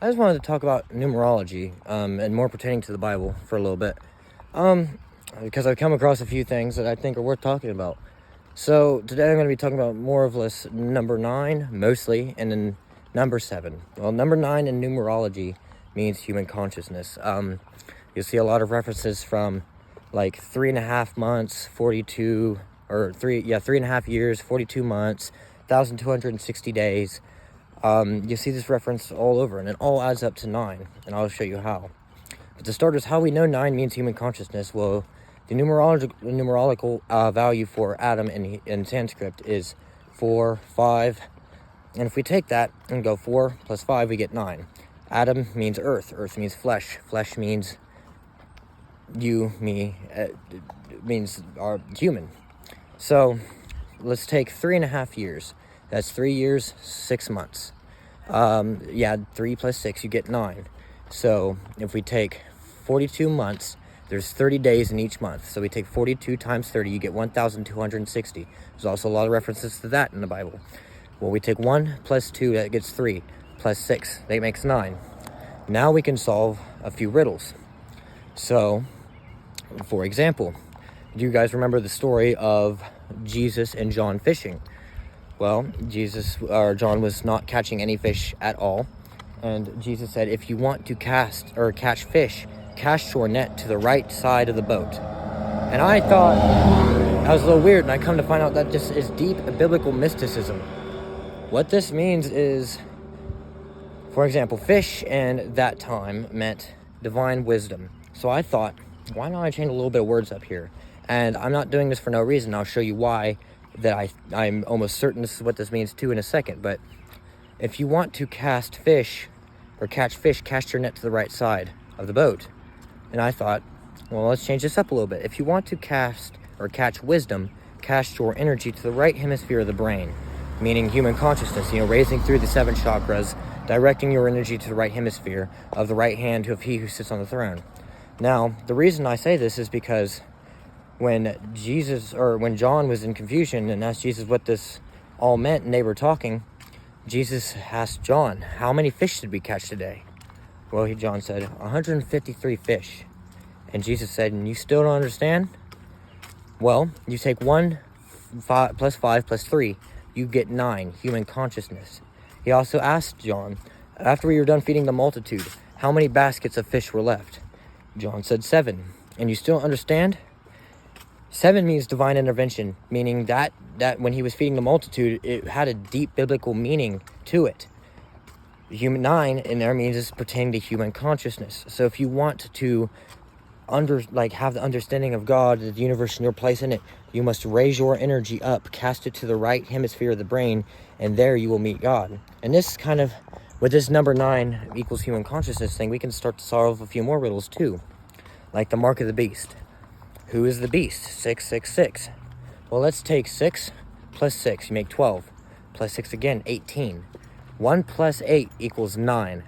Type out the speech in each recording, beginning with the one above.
I just wanted to talk about numerology, and more pertaining to the Bible for a little bit, because I've come across a few things that I think are worth talking about. So today I'm going to be talking about more or less number 9, mostly, and then number 7. Well, number 9 in numerology means human consciousness. You'll see a lot of references from like 3.5 months, 42, or 3.5 years, 42 months, 1,260 days. You see this reference all over, and it all adds up to 9, and I'll show you how. But to start is how we know 9 means human consciousness. Well, the numerological value for Adam in Sanskrit is 4, 5, and if we take that and go 4 plus 5, we get 9. Adam means earth, earth means flesh, flesh means you, me, means our human. So let's take 3.5 years. That's 3 years, 6 months. 3 plus 6, you get 9. So if we take 42 months, there's 30 days in each month. So we take 42 times 30, you get 1,260. There's also a lot of references to that in the Bible. Well, we take 1 plus 2, that gets 3, plus 6, that makes 9. Now we can solve a few riddles. So, for example, do you guys remember the story of Jesus and John fishing? Well, John was not catching any fish at all. And Jesus said, if you want to catch fish, cast your net to the right side of the boat. And I thought that was a little weird, and I come to find out that just is deep biblical mysticism. What this means is, for example, fish in that time meant divine wisdom. So I thought, why don't I change a little bit of words up here? And I'm not doing this for no reason. I'll show you why. That I'm almost certain this is what this means too in a second. But if you want to cast fish or catch fish, cast your net to the right side of the boat. And I thought, well, let's change this up a little bit. If you want to cast or catch wisdom, cast your energy to the right hemisphere of the brain, meaning human consciousness, raising through the 7 chakras, directing your energy to the right hemisphere of the right hand of he who sits on the throne. Now, the reason I say this is because when John was in confusion and asked Jesus what this all meant, and they were talking, Jesus asked John, how many fish did we catch today? Well, John said, 153 fish. And Jesus said, and you still don't understand? Well, you take 1 plus 5 plus 3, you get 9, human consciousness. He also asked John, after we were done feeding the multitude, how many baskets of fish were left? John said 7. And you still don't understand? 7 means divine intervention, meaning that when he was feeding the multitude, it had a deep biblical meaning to it. Human 9 in there means it's pertaining to human consciousness. So if you want to have the understanding of God, the universe, and your place in it, you must raise your energy up, cast it to the right hemisphere of the brain, and there you will meet God. And this kind of, with this number 9 equals human consciousness thing, we can start to solve a few more riddles too, like the mark of the beast. Who is the beast? 666. Well, let's take 6 plus 6. You make 12. Plus 6 again, 18. 1 plus 8 equals 9.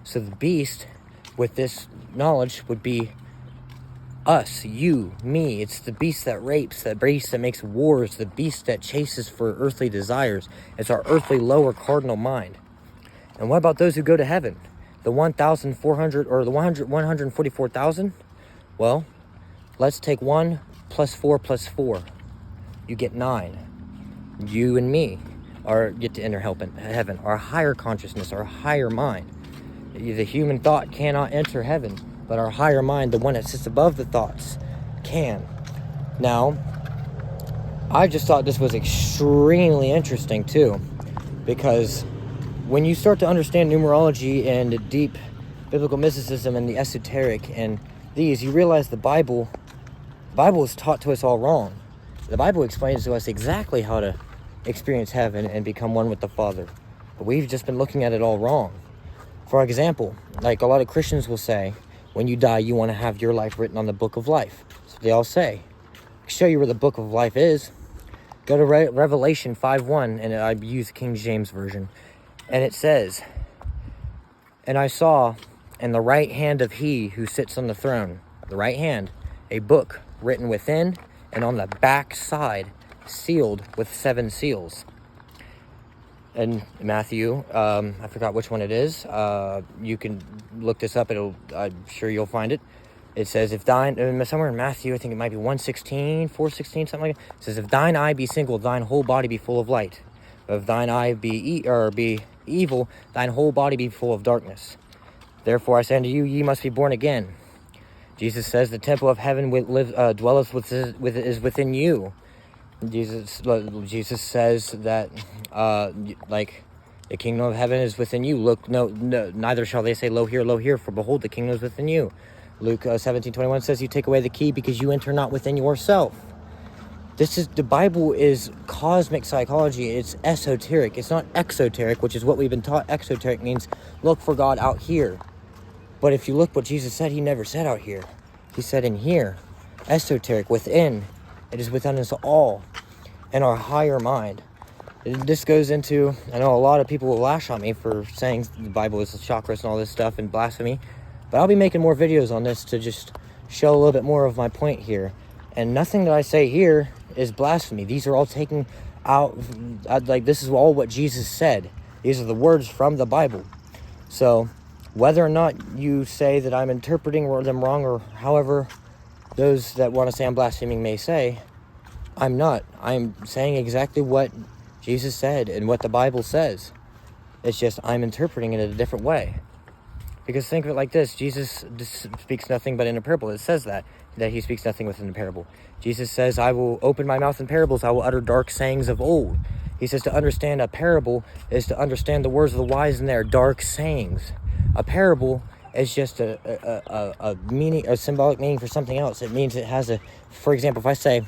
So the beast, with this knowledge, would be us, you, me. It's the beast that rapes, the beast that makes wars, the beast that chases for earthly desires. It's our earthly lower cardinal mind. And what about those who go to heaven? The 1,400 or the 144,000? Well, let's take 1 plus 4 plus 4. You get 9. You and me get to enter heaven. Our higher consciousness, our higher mind. The human thought cannot enter heaven, but our higher mind, the one that sits above the thoughts, can. Now, I just thought this was extremely interesting too, because when you start to understand numerology and deep biblical mysticism and the esoteric and these, you realize the Bible is taught to us all wrong. The Bible explains to us exactly how to experience heaven and become one with the Father. But we've just been looking at it all wrong. For example, like a lot of Christians will say, when you die, you want to have your life written on the book of life. So they all say. I'll show you where the book of life is. Go to Revelation 5:1, and I use King James Version. And it says, and I saw in the right hand of he who sits on the throne, the right hand, a book written within and on the back side, sealed with 7 seals. in Matthew. I forgot which one it is. You can look this up. I'm sure you'll find it. It says, if thine, somewhere in Matthew, I think it might be 1:16, 4:16, something like that. It says, if thine eye be single, thine whole body be full of light. But if thine eye be evil, thine whole body be full of darkness. Therefore I say unto you, ye must be born again. Jesus says, the temple of heaven dwelleth is within you. Jesus says that, the kingdom of heaven is within you. Look, no, neither shall they say, lo here, for behold, the kingdom is within you. Luke 17:21 says, you take away the key because you enter not within yourself. The Bible is cosmic psychology. It's esoteric. It's not exoteric, which is what we've been taught. Exoteric means look for God out here. But if you look what Jesus said, he never said out here. He said in here. Esoteric, within. It is within us all. In our higher mind. This goes into, I know a lot of people will lash on me for saying the Bible is chakras and all this stuff and blasphemy. But I'll be making more videos on this to just show a little bit more of my point here. And nothing that I say here is blasphemy. These are all taken out, this is all what Jesus said. These are the words from the Bible. So, whether or not you say that I'm interpreting them wrong, or however those that want to say I'm blaspheming may say, I'm not. I'm saying exactly what Jesus said and what the Bible says. It's just I'm interpreting it in a different way. Because think of it like this. Jesus speaks nothing but in a parable. It says that he speaks nothing within a parable. Jesus says, I will open my mouth in parables. I will utter dark sayings of old. He says to understand a parable is to understand the words of the wise in their dark sayings. A parable is just a meaning, a symbolic meaning for something else. It means it has for example, if I say,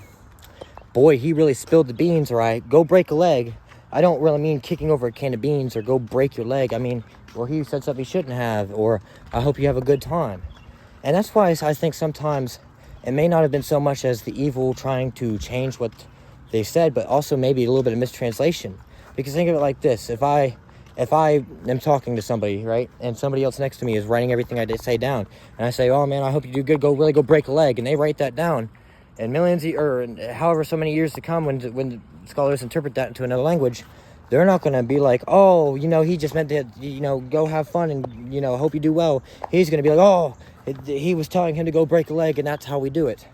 boy, he really spilled the beans, or I go break a leg, I don't really mean kicking over a can of beans or go break your leg. I mean, or he said something he shouldn't have, or I hope you have a good time. And that's why I think sometimes it may not have been so much as the evil trying to change what they said, but also maybe a little bit of mistranslation. Because think of it like this. If I am talking to somebody, right, and somebody else next to me is writing everything I did say down, and I say, oh man, I hope you do good, go break a leg, and they write that down, and however so many years to come, when scholars interpret that into another language, they're not going to be like, oh, he just meant to, go have fun and, hope you do well. He's going to be like, oh, he was telling him to go break a leg, and that's how we do it.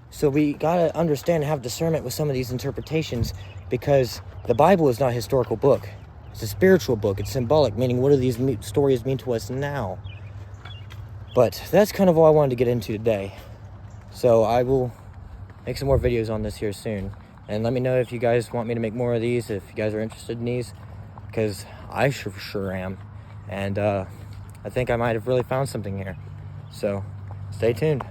So we got to understand and have discernment with some of these interpretations, because the Bible is not a historical book. It's a spiritual book. It's symbolic, meaning what do these stories mean to us now? But that's kind of all I wanted to get into today. So I will make some more videos on this here soon. And let me know if you guys want me to make more of these, if you guys are interested in these, because I sure am. And I think I might have really found something here. So stay tuned.